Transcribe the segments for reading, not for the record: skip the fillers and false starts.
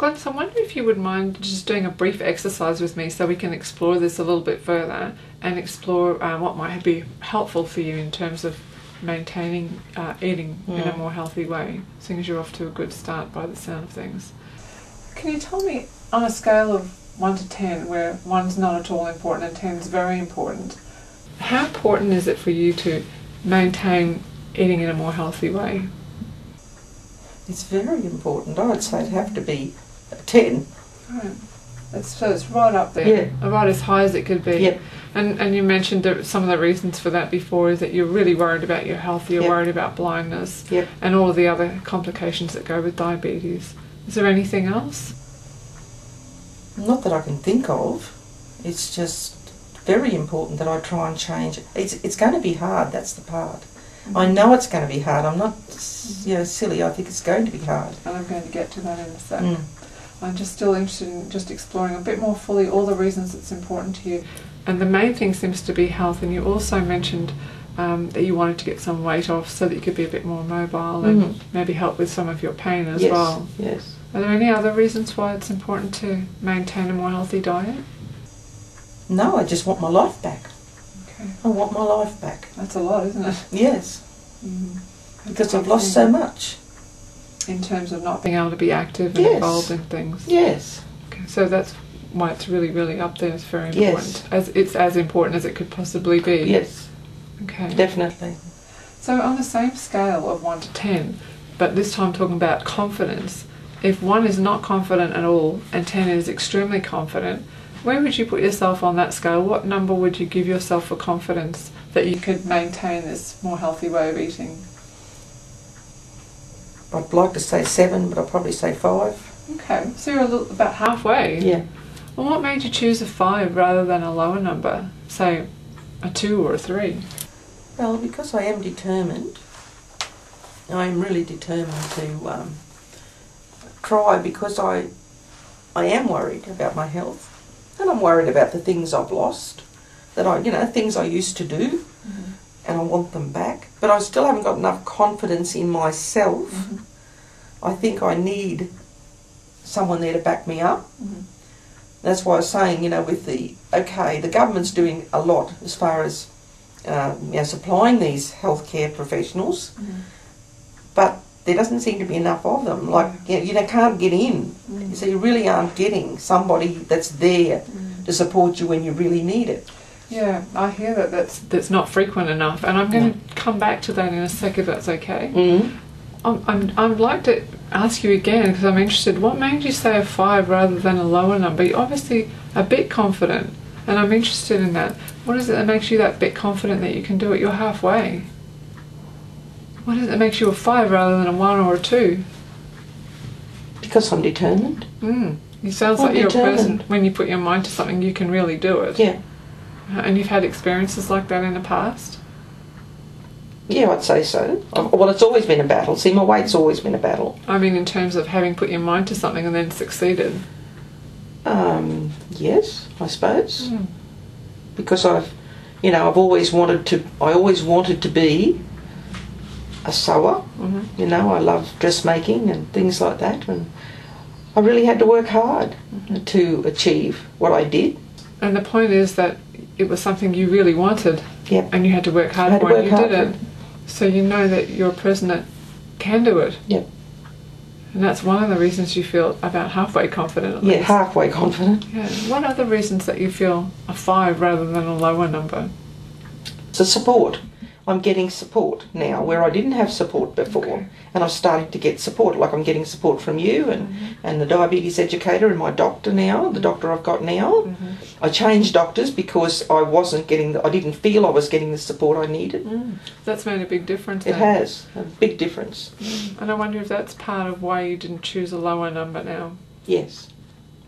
Glenys, I wonder if you would mind just doing a brief exercise with me so we can explore this a little bit further and explore what might be helpful for you in terms of maintaining eating in a more healthy way, seeing as you're off to a good start by the sound of things. Can you tell me, on a scale of 1 to 10, where 1's not at all important and 10's very important, how important is it for you to maintain eating in a more healthy way? It's very important. I would say it'd have to be a 10. Right. So it's right up there, Yeah. right as high as it could be. Yep. And you mentioned that some of the reasons for that before is that you're really worried about your health, you're Yep. worried about blindness, Yep. and all of the other complications that go with diabetes. Is there anything else? Not that I can think of. It's just very important that I try and change it. It's going to be hard, that's the part. I know it's going to be hard. I'm not, silly. I think it's going to be hard. And I'm going to get to that in a sec. Mm. I'm just still interested in just exploring a bit more fully all the reasons it's important to you. And the main thing seems to be health. And you also mentioned that you wanted to get some weight off so that you could be a bit more mobile and maybe help with some of your pain as well. Yes. Are there any other reasons why it's important to maintain a more healthy diet? No, I just want my life back. Okay. I want my life back. That's a lot, isn't it? Yes. Mm. Because I've lost so much. In terms of not being able to be active and Yes. involved in things. Yes. Okay, so that's why it's really, really up there. It's very Yes. important. It's as important as it could possibly be. Yes. Okay. Definitely. So on the same scale of 1 to 10, but this time talking about confidence, if 1 is not confident at all and 10 is extremely confident, where would you put yourself on that scale? What number would you give yourself for confidence that you could maintain this more healthy way of eating? I'd like to say 7, but I'll probably say 5. Okay, so you're about halfway. Yeah. Well, what made you choose a 5 rather than a lower number, say a 2 or a 3? Well, because I am determined. I am really determined to try, because I am worried about my health, and I'm worried about the things I've lost, things I used to do, and I want them back. But I still haven't got enough confidence in myself. I think I need someone there to back me up. That's why I was saying, with the government's doing a lot as far as supplying these healthcare professionals, but there doesn't seem to be enough of them. You can't get in. So you really aren't getting somebody that's there to support you when you really need it. Yeah, I hear that's not frequent enough, and I'm going to come back to that in a sec if that's okay. I'd like to ask you again, because I'm interested, what made you say a 5 rather than a lower number? You're obviously a bit confident, and I'm interested in that. What is it that makes you that bit confident that you can do it? You're halfway. What is it that makes you a 5 rather than a 1 or a 2? Because I'm determined. It sounds like you're a person, when you put your mind to something, you can really do it. Yeah. And you've had experiences like that in the past? Yeah, I'd say so. Well, it's always been a battle. See, my weight's always been a battle. I mean, in terms of having put your mind to something and then succeeded. Yes, I suppose. Because I've always wanted to be a sewer. I love dressmaking and things like that, and I really had to work hard to achieve what I did. And the point is that it was something you really wanted. Yep. And you had to work hard for it, and you did it. So you know that you're a person that can do it. Yep. And that's one of the reasons you feel about halfway confident at least. Yeah, halfway confident. Yeah. What other reasons that you feel a 5 rather than a lower number? The support. I'm getting support now where I didn't have support before, and I'm starting to get support. Like I'm getting support from you and the diabetes educator and my doctor now, the doctor I've got now. I changed doctors because I didn't feel I was getting the support I needed. That's made a big difference. It has a big difference. And I wonder if that's part of why you didn't choose a lower number now. Yes,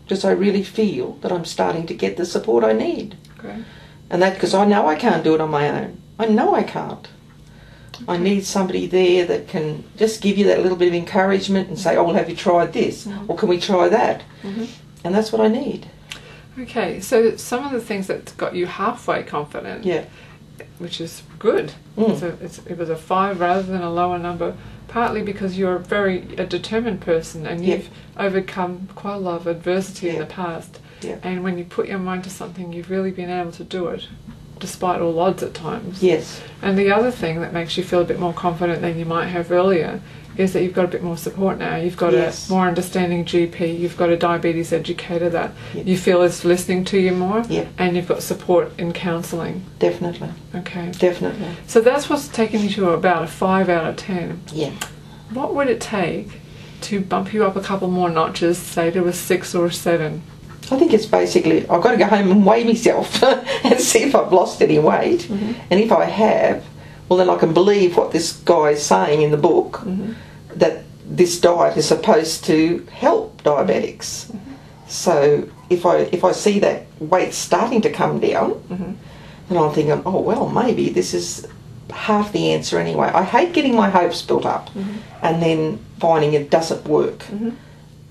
because I really feel that I'm starting to get the support I need. Okay. And that because I know I can't do it on my own. I know I can't. I need somebody there that can just give you that little bit of encouragement and say, oh, well, have you tried this? Or can we try that? And that's what I need. Okay, so some of the things that got you halfway confident, Yeah. which is good. It was a 5 rather than a lower number. partly because you're a determined person and you've overcome quite a lot of adversity in the past. Yeah. And when you put your mind to something, you've really been able to do it, despite all odds at times. Yes. And the other thing that makes you feel a bit more confident than you might have earlier is that you've got a bit more support now. You've got a more understanding GP, you've got a diabetes educator that you feel is listening to you more, and you've got support in counselling. Definitely. Okay. Definitely. So that's what's taken you to about a 5 out of 10. Yeah. What would it take to bump you up a couple more notches, say to a 6 or a 7? I think it's basically, I've got to go home and weigh myself and see if I've lost any weight. And if I have, well then I can believe what this guy is saying in the book, that this diet is supposed to help diabetics. So if I see that weight starting to come down, then I'm thinking, oh well, maybe this is half the answer anyway. I hate getting my hopes built up and then finding it doesn't work.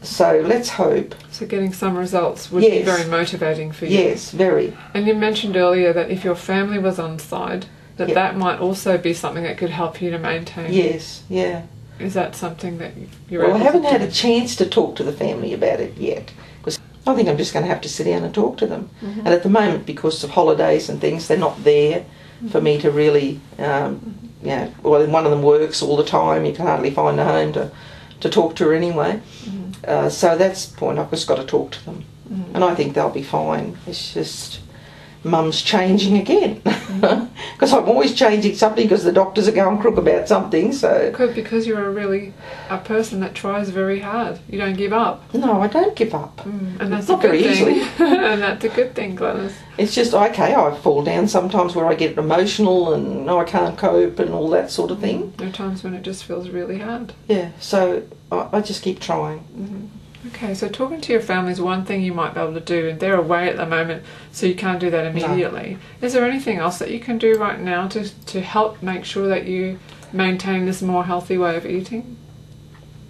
So let's hope. So getting some results would be very motivating for you. Yes, very. And you mentioned earlier that if your family was on side, that might also be something that could help you to maintain. Yes, yeah. Is that something that you're Well, able I haven't to had do? a chance to talk to the family about it yet, because I think I'm just going to have to sit down and talk to them. And at the moment, because of holidays and things, they're not there for me to really, well, one of them works all the time. You can hardly find a home to talk to her anyway. So that's the point. I've just got to talk to them. And I think they'll be fine. It's just Mum's changing again. Because I'm always changing something because the doctors are going crook about something. So Because you're a person that tries very hard. You don't give up. no, I don't give up. And that's Not a good very thing. easily. And that's a good thing, Glenys. It's just, okay, I fall down sometimes where I get emotional and I can't cope and all that sort of thing. There are times when it just feels really hard. Yeah, so I just keep trying. Okay, so talking to your family is one thing you might be able to do, and they're away at the moment, so you can't do that immediately. No. Is there anything else that you can do right now to help make sure that you maintain this more healthy way of eating?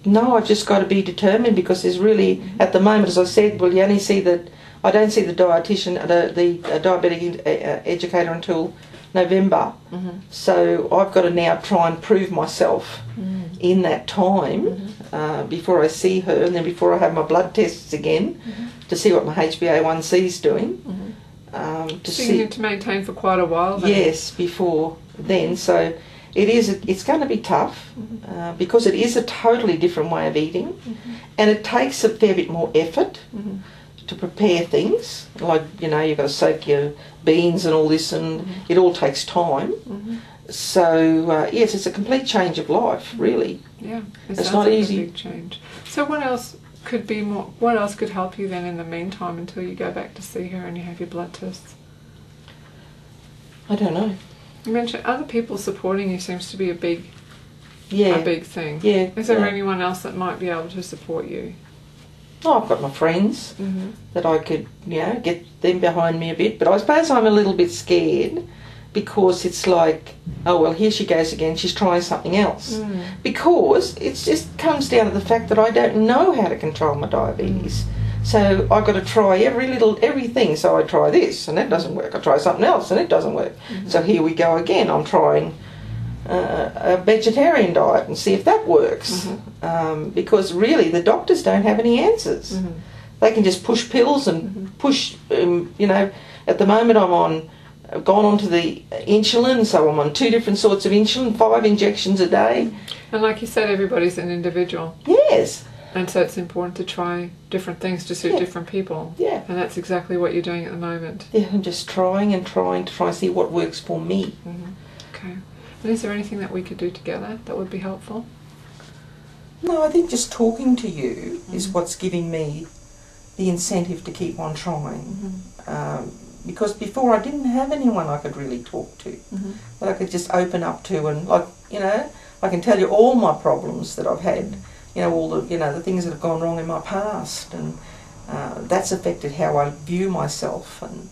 No, I've just got to be determined, because there's really, at the moment, as I said, well, you only see that, I don't see the dietitian, the diabetic educator until November. So I've got to now try and prove myself in that time before I see her, and then before I have my blood tests again to see what my HbA1c is doing. So you need to maintain for quite a while then? Yes, before then. So it's going to be tough because it is a totally different way of eating, and it takes a fair bit more effort to prepare things. Like, you've got to soak your beans and all this, and it all takes time. So yes, it's a complete change of life, really. Yeah, it's not easy. A big change. So what else could help you then in the meantime until you go back to see her and you have your blood tests? I don't know. You mentioned other people supporting you seems to be a big thing. Yeah. Is there anyone else that might be able to support you? Oh, I've got my friends that I could, get them behind me a bit. But I suppose I'm a little bit scared, because it's like, oh well, here she goes again, she's trying something else. Because it just comes down to the fact that I don't know how to control my diabetes. So I've got to try everything. So I try this and that doesn't work. I try something else and it doesn't work. So here we go again. I'm trying a vegetarian diet and see if that works. Because really the doctors don't have any answers. They can just push pills and push, at the moment I've gone on to the insulin, so I'm on 2 different sorts of insulin, 5 injections a day. And like you said, everybody's an individual. Yes. And so it's important to try different things to suit different people. Yeah. And that's exactly what you're doing at the moment. Yeah, I'm just trying to try and see what works for me. Okay. And is there anything that we could do together that would be helpful? No, I think just talking to you is what's giving me the incentive to keep on trying. Because before I didn't have anyone I could really talk to, that I could just open up to, and I can tell you all my problems that I've had, all the the things that have gone wrong in my past, and that's affected how I view myself, and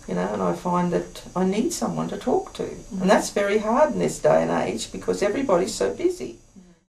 and I find that I need someone to talk to, and that's very hard in this day and age because everybody's so busy.